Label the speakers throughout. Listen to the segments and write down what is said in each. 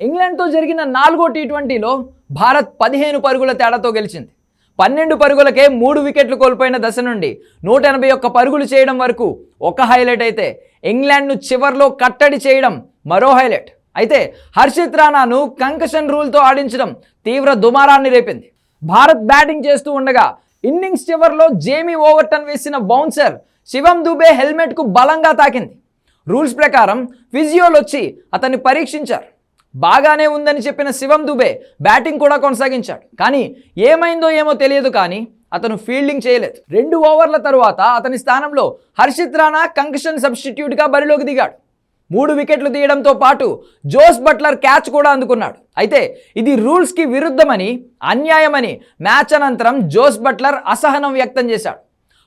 Speaker 1: ఇంగ్లాండ్తో జరిగిన 4వ టీ20లో భారత్ 15 పరుగుల తేడాతో గెలిచింది. 12 పరుగులకే 3 వికెట్లు కోల్పోయిన దశ నుండి 181 పరుగులు చేయడం వరకు ఒక హైలైట్ అయితే, ఇంగ్లాండ్ను చివర్లో కట్టడి చేయడం మరో హైలైట్. అయితే హర్షిత్ రాణాను కంకషన్ రూల్తో ఆడించడం తీవ్ర దుమారాన్ని రేపింది. భారత్ బ్యాటింగ్ చేస్తూ ఉండగా ఇన్నింగ్స్ చివర్లో జేమీ ఓవర్టన్ వేసిన బౌన్సర్ శివం దుబే హెల్మెట్కు బలంగా తాకింది. రూల్స్ ప్రకారం ఫిజియోలు వచ్చి అతన్ని పరీక్షించారు. బాగానే ఉందని చెప్పిన శివం దుబే బ్యాటింగ్ కూడా కొనసాగించాడు. కానీ ఏమైందో ఏమో తెలియదు, కానీ అతను ఫీల్డింగ్ చేయలేదు. 2 ఓవర్ల తరువాత అతని స్థానంలో హర్షిత్ రాణా కంకషన్ సబ్స్టిట్యూట్గా బరిలోకి దిగాడు. 3 వికెట్లు తీయడంతో పాటు జోస్ బట్లర్ క్యాచ్ కూడా అందుకున్నాడు. అయితే ఇది రూల్స్కి విరుద్ధమని, అన్యాయమని మ్యాచ్ అనంతరం జోస్ బట్లర్ అసహనం వ్యక్తం చేశాడు.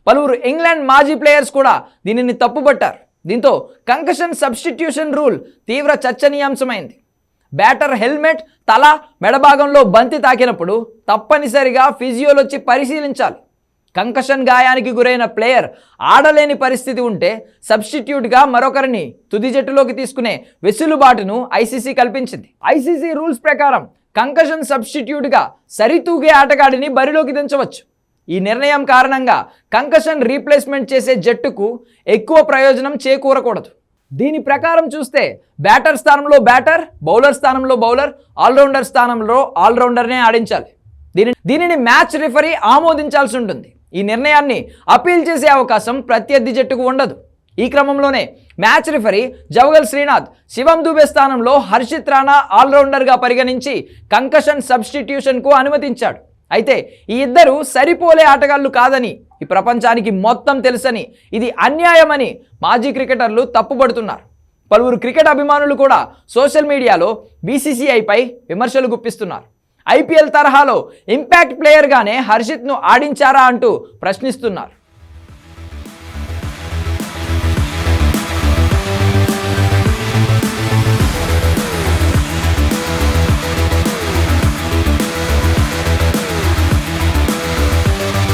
Speaker 1: పలువురు ఇంగ్లాండ్ మాజీ ప్లేయర్స్ కూడా దీనిని తప్పుపట్టారు. దీంతో కంకషన్ సబ్స్టిట్యూషన్ రూల్ తీవ్ర చర్చనీయాంశమైంది. బ్యాటర్ హెల్మెట్ తల మెడభాగంలో బంతి తాకినప్పుడు తప్పనిసరిగా ఫిజియోలు వచ్చి పరిశీలించాలి. కంకషన్ గాయానికి గురైన ప్లేయర్ ఆడలేని పరిస్థితి ఉంటే సబ్స్టిట్యూట్గా మరొకరిని తుది జట్టులోకి తీసుకునే వెసులుబాటును ఐసీసీ కల్పించింది. ఐసీసీ రూల్స్ ప్రకారం కంకషన్ సబ్స్టిట్యూట్గా సరితూగే ఆటగాడిని బరిలోకి దించవచ్చు. ఈ నిర్ణయం కారణంగా కంకషన్ రీప్లేస్మెంట్ చేసే జట్టుకు ఎక్కువ ప్రయోజనం చేకూరకూడదు. దీని ప్రకారం చూస్తే బ్యాటర్ స్థానంలో బ్యాటర్, బౌలర్ స్థానంలో బౌలర్, ఆల్రౌండర్ స్థానంలో ఆల్రౌండర్నే ఆడించాలి. దీనిని మ్యాచ్ రిఫరీ ఆమోదించాల్సి ఉంటుంది. ఈ నిర్ణయాన్ని అపీల్ చేసే అవకాశం ప్రత్యర్థి జట్టుకు ఉండదు. ఈ క్రమంలోనే మ్యాచ్ రిఫరీ జవగల్ శ్రీనాథ్ శివం దుబే స్థానంలో హర్షిత్ రాణా ఆల్రౌండర్గా పరిగణించి కంకషన్ సబ్స్టిట్యూషన్కు అనుమతించాడు. అయితే ఈ ఇద్దరు సరిపోలే ఆటగాళ్లు కాదని, ఈ ప్రపంచానికి మొత్తం తెలుసని, ఇది అన్యాయమని మాజీ క్రికెటర్లు తప్పుపడుతున్నారు. పలువురు క్రికెట్ అభిమానులు కూడా సోషల్ మీడియాలో బీసీసీఐపై విమర్శలు గుప్పిస్తున్నారు. ఐపీఎల్ తరహాలో ఇంపాక్ట్ ప్లేయర్గానే హర్షిత్ను ఆడించారా అంటూ ప్రశ్నిస్తున్నారు.